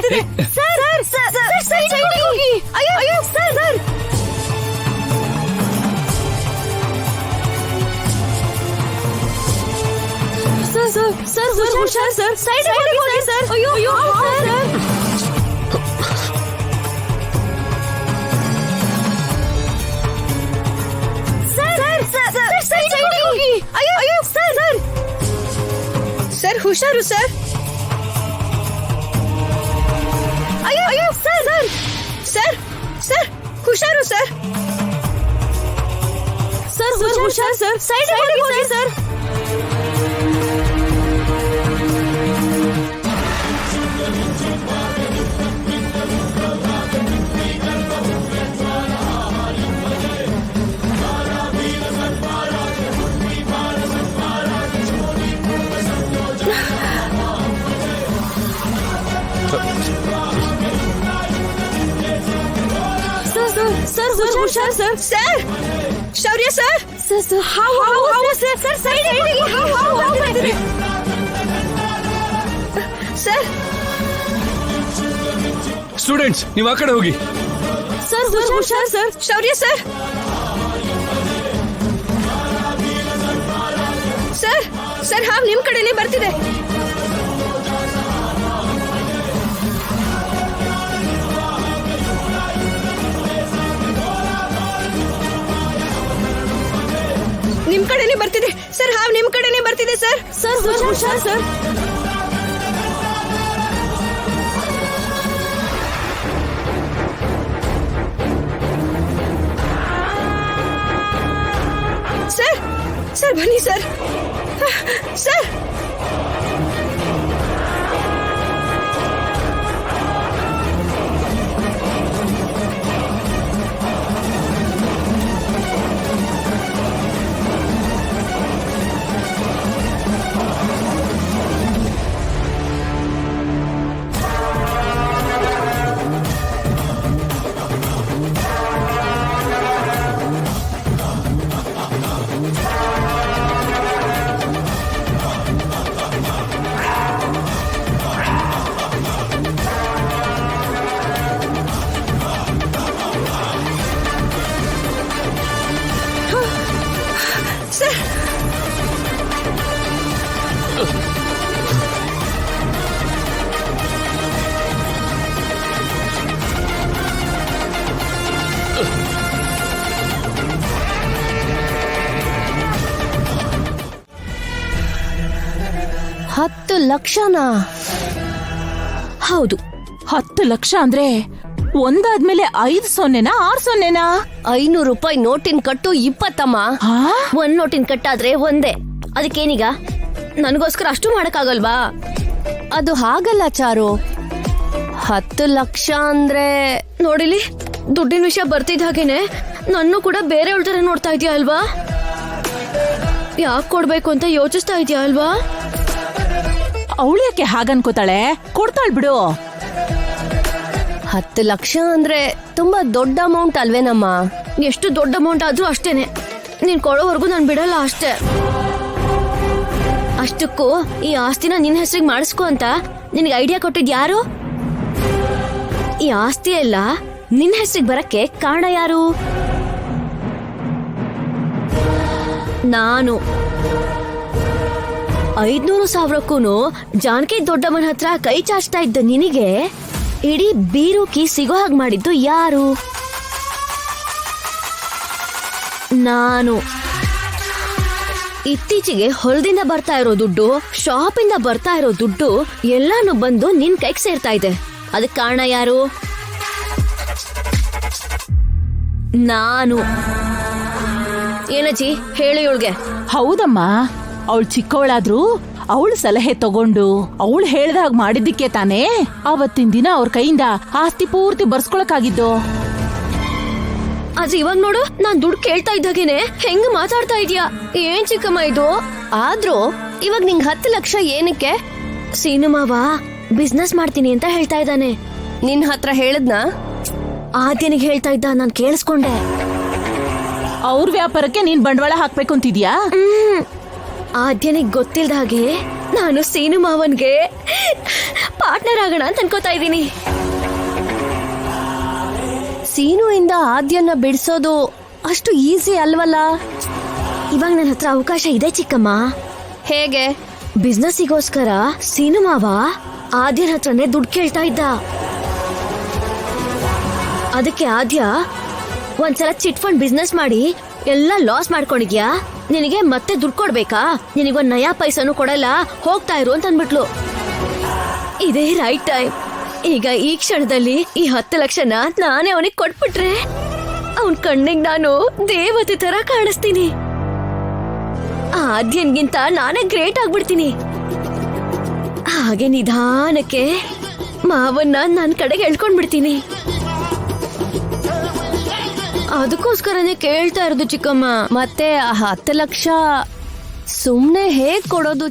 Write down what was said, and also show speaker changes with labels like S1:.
S1: ಬರ್ತಿದೆ. ಸರ್ ಹೋಗಿ. ಅಯ್ಯೋ ಸರ್. ಸರ್ ಹುಷಾರ್ ಸರ್. ಸೈಡ್ ಹೋಗಿ ಸರ್. ಅಯ್ಯೋ ಸರ್. ಅಯ್ಯೋ ಸರ್ ಹುಷಾರು ಸರ್. ಅಯ್ಯೋ ಸರ್ ಹುಷಾರು ಸರ್. ಹುಷಾರ್ ಸರ್. ಸೈಡ್ ಹೋಗಿ ಸರ್. ಸರ್ ಹುಷಾರ್ ಸರ್. ಶೌರ್ಯ sir. Sir side sir.
S2: Students ನೀವು ಆ ಕಡೆ ಹೋಗಿ.
S1: ಸರ್ ಹುಷಾರ್ ಸರ್. ಶೌರ್ಯ ಸರ್. ಸರ್ ಹಾವು ನಿಮ್ ಕಡೆನೆ ಬರ್ತಿದೆ. ನಿಮ್ ಕಡೆನೆ ಬರ್ತಿದೆ ಸರ್. ಹಾವು ನಿಮ್ ಕಡೆನೆ ಬರ್ತಿದೆ ಸರ್. ಹುಷಾರ್ ಸರ್. ಸರ್ ಬನ್ನಿ ಸರ್. ಲಕ್ಷನಾ?
S3: ಹೌದು,
S1: 10 ಲಕ್ಷ ಅಂದ್ರೆ ಒಂದಾದ್ಮೇಲೆ 5 ಸೊನ್ನೆನಾ 6 ಸೊನ್ನೆನಾ?
S3: 500 ರೂಪಾಯಿ ನೋಟಿನ ಕಟ್ಟು 20 ಒಂದ್ ನೋಟಿನ ಕಟ್ಟಾದ್ರೆ ಒಂದೇ. ಅದಕ್ಕೇನೀಗ ನನಗೋಸ್ಕರ ಅಷ್ಟು ಮಾಡಕ್ಕಾಗಲ್ವಾ?
S1: ಅದು ಹಾಗಲ್ಲ ಚಾರು. 10 ಲಕ್ಷ ಅಂದ್ರೆ
S3: ನೋಡಿಲಿ, ದುಡ್ಡಿನ ವಿಷಯ ಬರ್ತಿದ್ದ ಹಾಗೇನೆ ನನ್ನೂ ಕೂಡ ಬೇರೆ ತರ ನೋಡ್ತಾ ಇದೀಯ ಅಲ್ವಾ? ಯಾಕೆ ಕೊಡ್ಬೇಕು ಅಂತ ಯೋಚಿಸ್ತಾ ಇದೀಯ ಅಲ್ವಾ?
S1: ಅವಳು ಯಾಕೆ ಹಾಗನ್ಕೋತಾಳೆ? ಕೊಡ್ತಾಳ್ ಬಿಡು.
S3: 10 ಲಕ್ಷ ಅಂದ್ರೆ ತುಂಬಾ ದೊಡ್ಡ ಅಮೌಂಟ್ ಅಲ್ವೇನಮ್ಮ? ಎಷ್ಟು ದೊಡ್ಡ ಅಮೌಂಟ್ ಆದ್ರೂ ಅಷ್ಟೇನೆ, ನೀನ್ ಕೊಡೋವರೆಗೂ ನಾನು ಬಿಡಲ್ಲ ಅಷ್ಟೇ. ಅಷ್ಟಕ್ಕೂ ಈ ಆಸ್ತಿನ ನಿನ್ನ ಹೆಸರಿಗೆ ಮಾಡಿಸ್ಕೊ ಅಂತ ನಿನಗೆ ಐಡಿಯಾ ಕೊಟ್ಟಿದ್ ಯಾರು? ಈ ಆಸ್ತಿ ಎಲ್ಲ ನಿನ್ನ ಹೆಸರಿಗೆ ಬರಕ್ಕೆ ಕಾರಣ ಯಾರು? ನಾನು. 500,000ಕ್ಕೂ ಜಾನಕಿ ದೊಡ್ಡಮ್ಮನ ಹತ್ರ ಕೈ ಚಾಚ್ತಾ ಇದ್ದ ನಿನಗೆ ಇಡೀ ಬೀರುಕಿ ಸಿಗೋ ಹಾಗೆ ಮಾಡಿದ್ದು ಯಾರು? ನಾನು. ಇತ್ತೀಚೆಗೆ ಹೊಲದಿಂದ ಬರ್ತಾ ಇರೋ ದುಡ್ಡು, ಶಾಪಿಂದ ಬರ್ತಾ ಇರೋ ದುಡ್ಡು ಎಲ್ಲಾನು ಬಂದು ನಿನ್ ಕೈಗೆ ಸೇರ್ತಾ ಇದೆ. ಅದಕ್ಕೆ ಕಾರಣ ಯಾರು? ನಾನು. ಏನಜ್ಜಿ ಹೇಳಿ ಇವಳಿಗೆ.
S1: ಹೌದಮ್ಮ, ಅವಳು ಚಿಕ್ಕವಳಾದ್ರೂ ಅವಳು ಸಲಹೆ ತಗೊಂಡು ಅವಳು ಹೇಳ್ದಾಗ ಮಾಡಿದ್ದಕ್ಕೆ ತಾನೇ ಅವತ್ತಿನ ದಿನ ಅವ್ರ ಕೈಯಿಂದ ಆಸ್ತಿ ಪೂರ್ತಿ ಬರ್ಸ್ಕೊಳಕಾಗಿದ್ದು.
S3: ಆದ್ರೆ ಇವಾಗ ನೋಡು, ನಾನ್ ದುಡ್ಡು ಕೇಳ್ತಾ ಇದ್ದಾಗೇನೆ ಹೆಂಗ್ ಮಾತಾಡ್ತಾ ಇದೀಯಾ? ಏನ್ ಚಿಕ್ಕಮ್ಮ ಇದು? ಆದ್ರೂ ಇವಾಗ ನಿಂಗ್ 10 ಲಕ್ಷ ಏನಕ್ಕೆ? ಸೀನು ಮಾವ ಬಿಸ್ನೆಸ್ ಮಾಡ್ತೀನಿ ಅಂತ ಹೇಳ್ತಾ ಇದ್ದಾನೆ. ನಿನ್ ಹತ್ರ ಹೇಳದ್ನಾ? ಆದ್ಯನಿಗೆ ಹೇಳ್ತಾ ಇದ್ದ, ನಾನ್ ಕೇಳಿಸ್ಕೊಂಡೆ.
S1: ಅವ್ರ ವ್ಯಾಪಾರಕ್ಕೆ ನೀನ್ ಬಂಡವಾಳ ಹಾಕ್ಬೇಕು ಅಂತಿದ್ಯಾ?
S3: ಆದ್ಯನಿಗೆ ಗೊತ್ತಿಲ್ದ ಹಾಗೆ ನಾನು ಸೀನು ಮಾವನ್ಗೆ ಪಾರ್ಟ್ನರ್ ಆಗೋಣ ಅಂತ ಅನ್ಕೋತಾ ಇದ್ದೀನಿ. ಸೀನು ಇಂದ ಆದ್ಯನ್ನ ಬಿಡಿಸೋದು ಅಷ್ಟು ಈಸಿ ಅಲ್ವಲ್ಲ. ಇವಾಗ ನನ್ನ ಹತ್ರ ಅವಕಾಶ ಇದೆ ಚಿಕ್ಕಮ್ಮ. ಹೇಗೆ? ಬಿಸ್ನೆಸ್ಸಿಗೋಸ್ಕರ ಸೀನು ಮಾವ ಆದ್ಯನ ಹತ್ರನೇ ದುಡ್ಡು ಕೇಳ್ತಾ ಇದ್ದ. ಅದಕ್ಕೆ ಆದ್ಯ ಒಂದ್ಸಲ ಚಿಟ್ ಫಂಡ್ ಬಿಸ್ನೆಸ್ ಮಾಡಿ ಎಲ್ಲ ಲಾಸ್ ಮಾಡ್ಕೊಂಡಿದ್ಯಾ, ನಿನಗೆ ಮತ್ತೆ ದುಡ್ಡು ಕೊಡ್ಬೇಕಾ, ನಿನಗೊಂದ್ ನಯಾ ಪೈಸನು ಕೊಡಲ್ಲ, ಹೋಗ್ತಾ ಇರು ಅಂತ ಅಂದ್ಬಿಟ್ಲು. ಇದೇ ರೈಟ್ ಟೈಮ್. ಈಗ ಈ ಕ್ಷಣದಲ್ಲಿ ಈ 10 ಲಕ್ಷನ ನಾನೇ ಅವನಿಗೆ ಕೊಟ್ಬಿಟ್ರೆ ಅವನ್ ಕಣ್ಣಿಗೆ ನಾನು ದೇವತೆ ತರ ಕಾಣಿಸ್ತೀನಿ. ಆದ್ಯನ್ಗಿಂತ ನಾನೇ ಗ್ರೇಟ್ ಆಗ್ಬಿಡ್ತೀನಿ. ಹಾಗೆ ನಿಧಾನಕ್ಕೆ ಮಾವನ್ನ ನನ್ ಕಡೆಗೆ ಎಳ್ಕೊಂಡ್ಬಿಡ್ತೀನಿ. ಅದಕ್ಕೋಸ್ಕರನೇ ಕೇಳ್ತಾ ಇರೋದು ಚಿಕ್ಕಮ್ಮ. ಮತ್ತೆ ಆ 10 ಲಕ್ಷ ಸುಮ್ನೆ ಹೇಗ್ ಕೊಡೋದು?